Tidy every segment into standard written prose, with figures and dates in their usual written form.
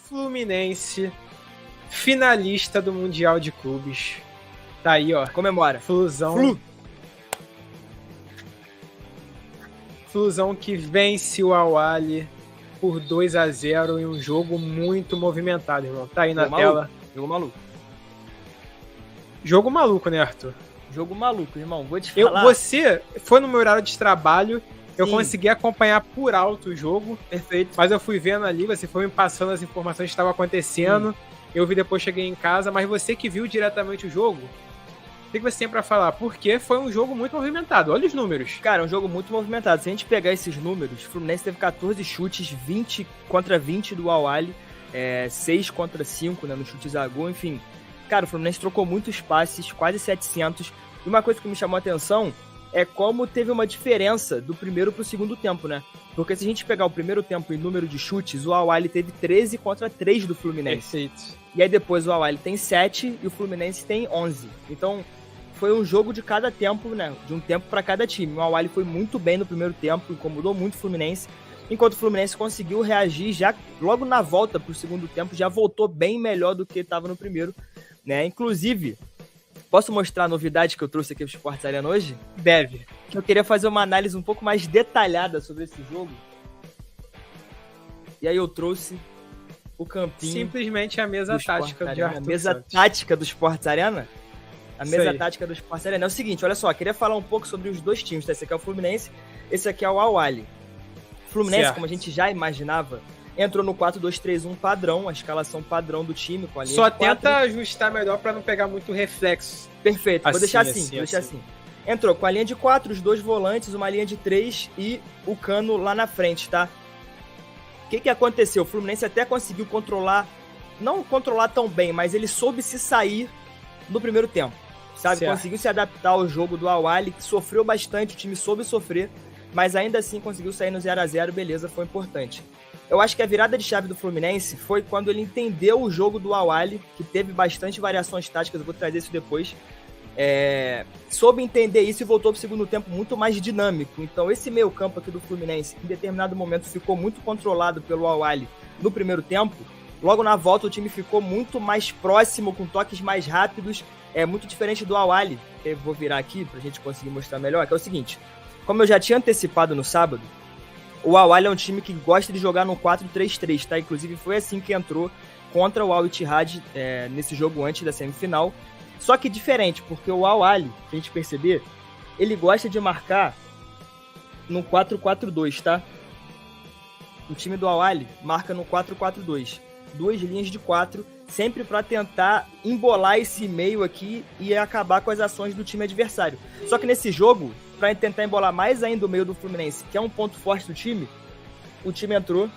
Fluminense, finalista do Mundial de Clubes. Tá aí, ó. Comemora. Flusão. Flusão que vence o Al-Ahly por 2-0 em um jogo muito movimentado, irmão. Tá aí na tela. Jogo maluco. Jogo maluco, né, Arthur? Jogo maluco, irmão. Vou te falar. Você foi no meu horário de trabalho. Eu consegui acompanhar por alto o jogo. Perfeito. Mas eu fui vendo ali, você foi me passando as informações que estavam acontecendo. Eu vi depois, cheguei em casa. Mas você que viu diretamente o jogo, o que você tem pra falar? Porque foi um jogo muito movimentado. Olha os números. Cara, um jogo muito movimentado. Se a gente pegar esses números, o Fluminense teve 14 chutes, 20 contra 20 do Al-Ahly, 6 contra 5, né, no chutes a gol, enfim. Cara, o Fluminense trocou muitos passes, quase 700. E uma coisa que me chamou a atenção é como teve uma diferença do primeiro pro segundo tempo, né? Porque se a gente pegar o primeiro tempo em número de chutes, o Al-Ahly teve 13 contra 3 do Fluminense. Perfeito. E aí depois o Al-Ahly tem 7 e o Fluminense tem 11. Então foi um jogo de cada tempo, né? De um tempo para cada time. O Al-Ahly foi muito bem no primeiro tempo, incomodou muito o Fluminense, enquanto o Fluminense conseguiu reagir já logo na volta pro segundo tempo, já voltou bem melhor do que estava no primeiro, né? Inclusive, posso mostrar a novidade que eu trouxe aqui pro Sports Arena hoje? Deve. Eu queria fazer uma análise um pouco mais detalhada sobre esse jogo. E aí eu trouxe o campinho. Simplesmente a mesa tática de Arthur A mesa Santos. tática do Sports Arena. A Isso mesa aí. tática do Sports Arena. É o seguinte, olha só, queria falar um pouco sobre os dois times, tá? Esse aqui é o Fluminense, esse aqui é o Al-Ahly. Fluminense, Certo. como a gente já imaginava, entrou no 4-2-3-1 padrão, a escalação padrão do time, com a linha Só de 4. tenta ajustar melhor pra não pegar muito reflexo. Perfeito, vou Assim, deixar assim, assim, vou deixar assim. assim. Entrou com a linha de 4, os dois volantes, uma linha de 3 e o Cano lá na frente, tá? O que aconteceu? O Fluminense até conseguiu controlar, não controlar tão bem, mas ele soube se sair no primeiro tempo, sabe? Certo. Conseguiu se adaptar ao jogo do Al-Ahly, que sofreu bastante, o time soube sofrer, mas ainda assim conseguiu sair no 0-0, beleza, foi importante. Eu acho que a virada de chave do Fluminense foi quando ele entendeu o jogo do Al-Ahly, que teve bastante variações táticas, eu vou trazer isso depois. Soube entender isso e voltou pro segundo tempo muito mais dinâmico. Então esse meio campo aqui do Fluminense, em determinado momento, ficou muito controlado pelo Al-Ahly no primeiro tempo. Logo na volta o time ficou muito mais próximo, com toques mais rápidos, muito diferente do Al-Ahly. Eu vou virar aqui pra gente conseguir mostrar melhor, que é o seguinte: como eu já tinha antecipado no sábado, o Al-Ahly é um time que gosta de jogar no 4-3-3, tá? Inclusive foi assim que entrou contra o Al-Ittihad nesse jogo antes da semifinal. Só que diferente, porque o Al-Ahly, se a gente perceber, ele gosta de marcar no 4-4-2, tá? O time do Al-Ahly marca no 4-4-2. 2 linhas de 4, sempre para tentar embolar esse meio aqui e acabar com as ações do time adversário. Só que nesse jogo, para tentar embolar mais ainda o meio do Fluminense, que é um ponto forte do time, o time entrou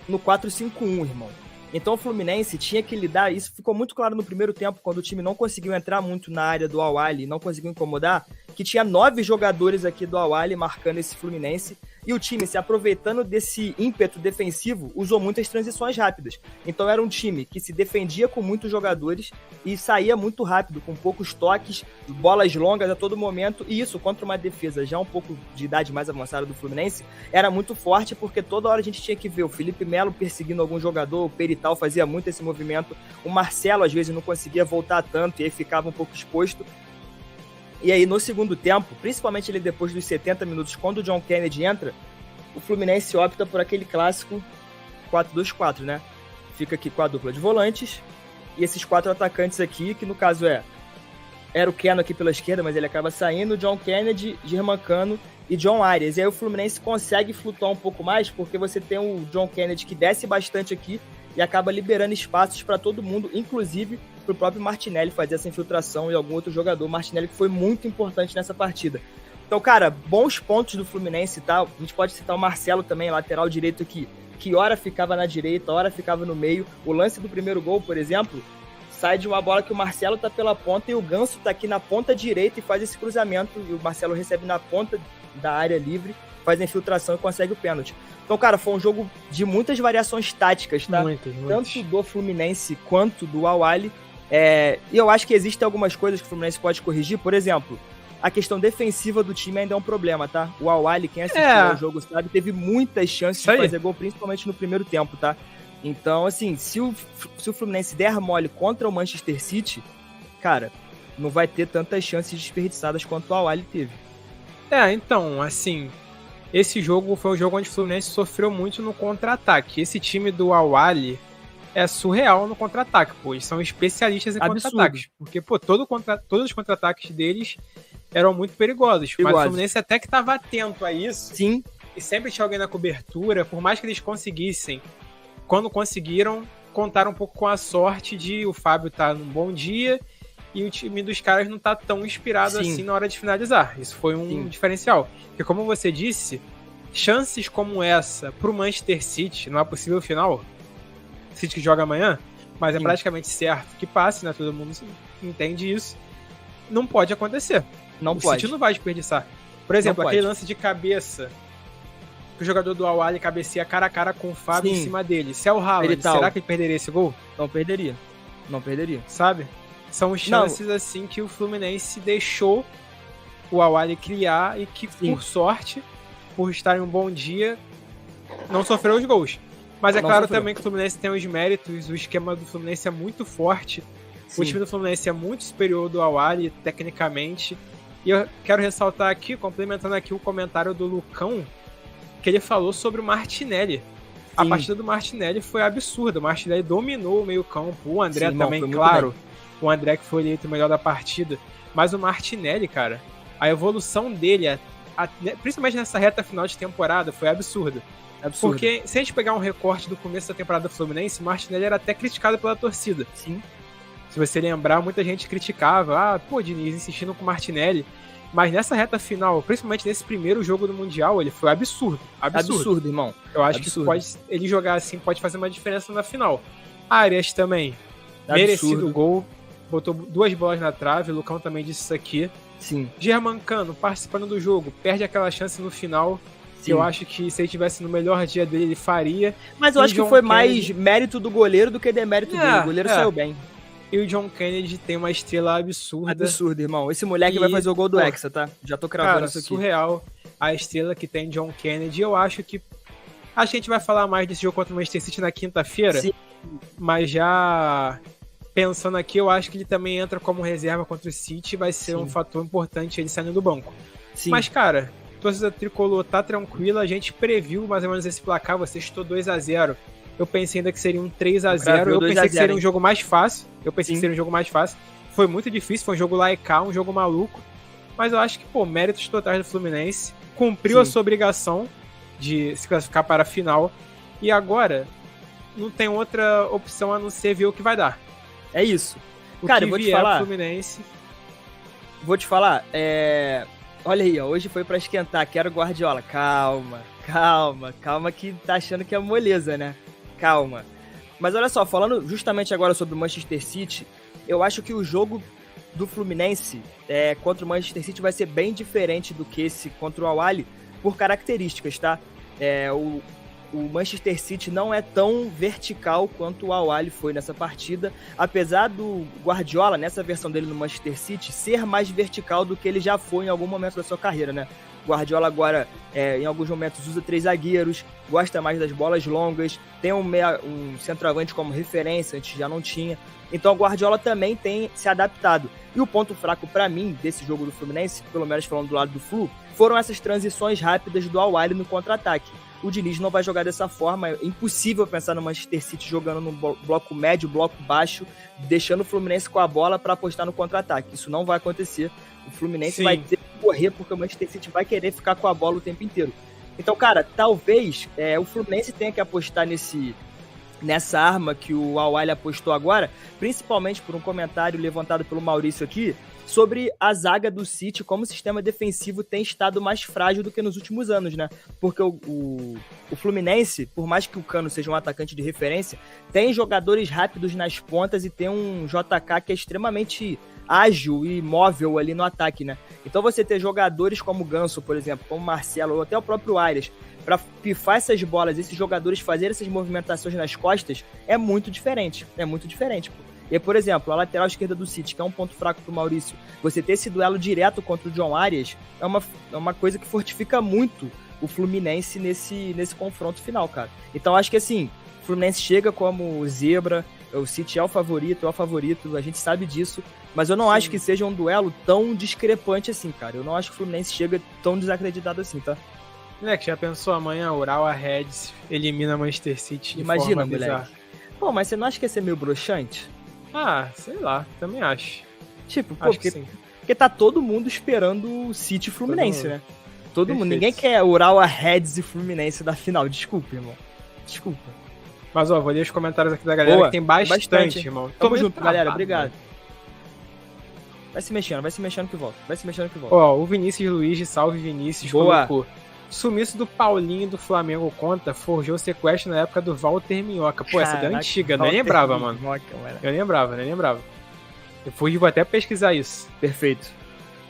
no 4-5-1, irmão. Então o Fluminense tinha que lidar, isso ficou muito claro no primeiro tempo, quando o time não conseguiu entrar muito na área do Al-Ahly, não conseguiu incomodar, que tinha 9 jogadores aqui do Al-Ahly marcando esse Fluminense, e o time, se aproveitando desse ímpeto defensivo, usou muitas transições rápidas. Então era um time que se defendia com muitos jogadores e saía muito rápido, com poucos toques, bolas longas a todo momento, e isso contra uma defesa já um pouco de idade mais avançada do Fluminense, era muito forte, porque toda hora a gente tinha que ver o Felipe Melo perseguindo algum jogador, o Perital fazia muito esse movimento, o Marcelo às vezes não conseguia voltar tanto e aí ficava um pouco exposto. E aí no segundo tempo, principalmente ele depois dos 70 minutos, quando o John Kennedy entra, o Fluminense opta por aquele clássico 4-2-4, né? Fica aqui com a dupla de volantes e esses 4 atacantes aqui, que no caso era o Keno aqui pela esquerda, mas ele acaba saindo, John Kennedy, Germancano e John Arias. E aí o Fluminense consegue flutuar um pouco mais, porque você tem o John Kennedy que desce bastante aqui e acaba liberando espaços para todo mundo, inclusive para o próprio Martinelli fazer essa infiltração e algum outro jogador. O Martinelli que foi muito importante nessa partida. Então, cara, bons pontos do Fluminense, tá? A gente pode citar o Marcelo também, lateral direito aqui, que hora ficava na direita, hora ficava no meio. O lance do primeiro gol, por exemplo, sai de uma bola que o Marcelo tá pela ponta e o Ganso tá aqui na ponta direita e faz esse cruzamento, e o Marcelo recebe na ponta da área livre, faz a infiltração e consegue o pênalti. Então, cara, foi um jogo de muitas variações táticas, tá? Muitas. Tanto do Fluminense quanto do Al-Ahly. E eu acho que existem algumas coisas que o Fluminense pode corrigir. Por exemplo, a questão defensiva do time ainda é um problema, tá? O Al-Ahly, quem assistiu ao jogo sabe, teve muitas chances de fazer gol, principalmente no primeiro tempo, tá? Então, assim, se o Fluminense der mole contra o Manchester City, cara, não vai ter tantas chances desperdiçadas quanto o Al-Ahly teve. Então, assim, esse jogo foi um jogo onde o Fluminense sofreu muito no contra-ataque. Esse time do Al-Ahly é surreal no contra-ataque, pô. Eles são especialistas em contra-ataques. Porque, pô, todos os contra-ataques deles eram muito perigosos. Mas o Fluminense até que estava atento a isso. Sim. E sempre tinha alguém na cobertura. Por mais que eles conseguissem, quando conseguiram, contaram um pouco com a sorte de o Fábio estar num bom dia e o time dos caras não tá tão inspirado assim na hora de finalizar. Isso foi um diferencial. Porque, como você disse, chances como essa pro Manchester City, não é possível final, City que joga amanhã, mas é praticamente certo que passe, né? Todo mundo entende isso. Não pode acontecer. O City não vai desperdiçar. Por exemplo, aquele lance de cabeça que o jogador do Al-Ahly cabeceia cara a cara com o Fábio em cima dele. Se é o Haaland, será que ele perderia esse gol? Não perderia. Sabe? São chances assim que o Fluminense deixou o Al-Ahly criar e que, por sorte, por estar em um bom dia, não sofreu os gols. Mas é claro também que o Fluminense tem os méritos, o esquema do Fluminense é muito forte, o time do Fluminense é muito superior ao do Al-Ahly, tecnicamente. E eu quero ressaltar aqui, complementando aqui o comentário do Lucão, que ele falou sobre o Martinelli. A partida do Martinelli foi absurda, o Martinelli dominou o meio-campo, o André também, claro. O André que foi eleito o melhor da partida. Mas o Martinelli, cara, a evolução dele, principalmente nessa reta final de temporada, foi absurda. Porque se a gente pegar um recorte do começo da temporada do Fluminense, o Martinelli era até criticado pela torcida. Sim. Se você lembrar, muita gente criticava. Pô, Diniz insistindo com o Martinelli. Mas nessa reta final, principalmente nesse primeiro jogo do Mundial, ele foi absurdo. Absurdo, irmão. Eu acho que ele jogar assim pode fazer uma diferença na final. Arias também, merecido gol. Botou 2 bolas na trave, o Lucão também disse isso aqui. Sim. Germancano, participando do jogo, perde aquela chance no final. Sim. Eu acho que se ele estivesse no melhor dia dele, ele faria. Mas eu acho que foi mais mérito do goleiro do que demérito dele. O goleiro saiu bem. E o John Kennedy tem uma estrela absurda. Absurdo, irmão. Esse moleque vai fazer o gol do Hexa, tá? Já tô cravando isso aqui. Surreal a estrela que tem John Kennedy. Eu acho que a gente vai falar mais desse jogo contra o Manchester City na quinta-feira. Sim. Mas já pensando aqui, eu acho que ele também entra como reserva contra o City. Vai ser um fator importante ele saindo do banco. Sim. Mas, cara, a torcida tricolor tá tranquila. A gente previu mais ou menos esse placar. Você chutou 2-0. Eu pensei ainda que seria um 3-0. Eu pensei que seria um jogo mais fácil. Foi muito difícil. Foi um jogo lá e cá, um jogo maluco. Mas eu acho que, méritos totais do Fluminense. Cumpriu a sua obrigação de se classificar para a final. E agora, não tem outra opção a não ser ver o que vai dar. É isso. Cara, eu vou te falar. Fluminense. Vou te falar. Olha aí, ó. Hoje foi pra esquentar. Quero Guardiola. Calma que tá achando que é moleza, né? Calma. Mas olha só, falando justamente agora sobre o Manchester City, eu acho que o jogo do Fluminense contra o Manchester City vai ser bem diferente do que esse contra o Al-Ahly por características, tá? O Manchester City não é tão vertical quanto o Al-Ahly foi nessa partida, apesar do Guardiola, nessa versão dele no Manchester City, ser mais vertical do que ele já foi em algum momento da sua carreira, né? Guardiola agora, em alguns momentos, usa 3 zagueiros, gosta mais das bolas longas, tem um centroavante como referência, antes já não tinha. Então o Guardiola também tem se adaptado. E o ponto fraco para mim desse jogo do Fluminense, pelo menos falando do lado do Flu, foram essas transições rápidas do Al-Ahly no contra-ataque. O Diniz não vai jogar dessa forma, é impossível pensar no Manchester City jogando no bloco médio, bloco baixo, deixando o Fluminense com a bola para apostar no contra-ataque. Isso não vai acontecer. O Fluminense vai ter que correr porque o Manchester City vai querer ficar com a bola o tempo inteiro. Então, cara, talvez o Fluminense tenha que apostar nessa arma que o Al-Ahly apostou agora, principalmente por um comentário levantado pelo Maurício aqui, sobre a zaga do City, como o sistema defensivo tem estado mais frágil do que nos últimos anos, né? Porque o Fluminense, por mais que o Cano seja um atacante de referência, tem jogadores rápidos nas pontas e tem um JK que é extremamente ágil e móvel ali no ataque, né? Então você ter jogadores como o Ganso, por exemplo, como o Marcelo, ou até o próprio Arias, para pifar essas bolas, esses jogadores fazerem essas movimentações nas costas, é muito diferente, pô. E, por exemplo, a lateral esquerda do City, que é um ponto fraco pro Maurício, você ter esse duelo direto contra o John Arias é uma coisa que fortifica muito o Fluminense nesse confronto final, cara. Então, acho que, assim, Fluminense chega como zebra, o City é o favorito, a gente sabe disso, mas eu não acho que seja um duelo tão discrepante assim, cara. Eu não acho que o Fluminense chega tão desacreditado assim, tá? Moleque, já pensou amanhã o Urawa Reds elimina Manchester City? Imagina, moleque. Pô, mas você não acha que ia ser meio broxante? Ah, sei lá, também acho. Tipo, pô, porque tá todo mundo esperando o City e Fluminense, né? Todo mundo. Ninguém quer Urawa Reds e Fluminense da final. Desculpa, irmão. Desculpa. Mas, ó, vou ler os comentários aqui da galera. Boa, que tem bastante, irmão. Tamo junto, galera. Obrigado. Vai se mexendo que volta. Ó, o Vinícius Luiz, salve Vinícius, boa. Colocou. Sumiço do Paulinho do Flamengo conta, forjou sequestro na época do Walter Minhoca. Pô, essa é antiga, nem lembrava, mano. Eu nem lembrava. Eu vou até pesquisar isso. Perfeito.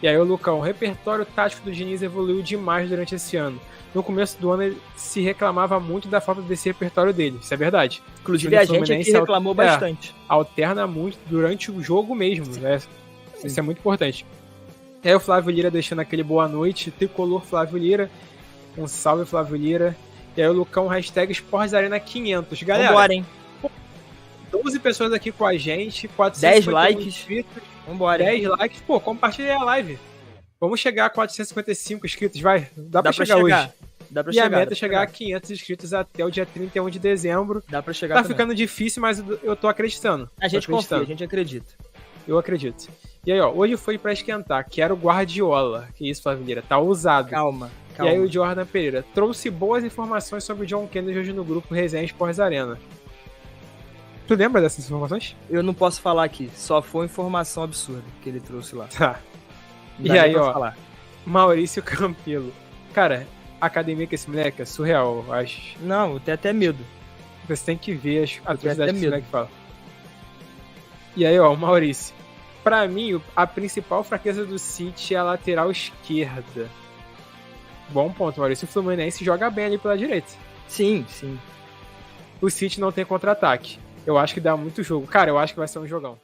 E aí, o Lucão, o repertório tático do Diniz evoluiu demais durante esse ano. No começo do ano, ele se reclamava muito da falta desse repertório dele. Isso é verdade. Inclusive, a gente aqui reclamou bastante. Alterna muito durante o jogo mesmo, né? Isso é muito importante. E aí, o Flávio Lira deixando aquele boa noite. Tricolor Flávio Lira. Um salve, Flávio Lira. E aí, o Lucão, hashtag Sports Arena 500. Galera, vambora, hein? 12 pessoas aqui com a gente. 10 likes. Inscritos, vambora. 10 likes. Pô, compartilha a live. Vamos chegar a 455 inscritos, vai? Dá pra chegar hoje. Dá pra chegar. A meta é chegar a 500 inscritos até o dia 31 de dezembro. Dá pra chegar Tá ficando difícil, mas eu tô acreditando. A gente confia, a gente acredita. Eu acredito. E aí, ó, hoje foi pra esquentar. Quero Guardiola. Que isso, Flávio Lira? Tá ousado. Calma. E aí o Jordan Pereira trouxe boas informações sobre o John Kennedy hoje no grupo Resenha Sports Arena. Tu lembra dessas informações? Eu não posso falar aqui. Só foi informação absurda que ele trouxe lá. Tá. E aí, ó, Maurício Campelo. Cara, a academia que esse moleque é surreal, eu acho. Não, eu tenho até medo. Você tem que ver as atrocidades que esse moleque fala. E aí, ó, o Maurício. Pra mim, a principal fraqueza do City é a lateral esquerda. Bom ponto, Maurício. O Fluminense joga bem ali pela direita. Sim. O City não tem contra-ataque. Eu acho que dá muito jogo. Cara, eu acho que vai ser um jogão.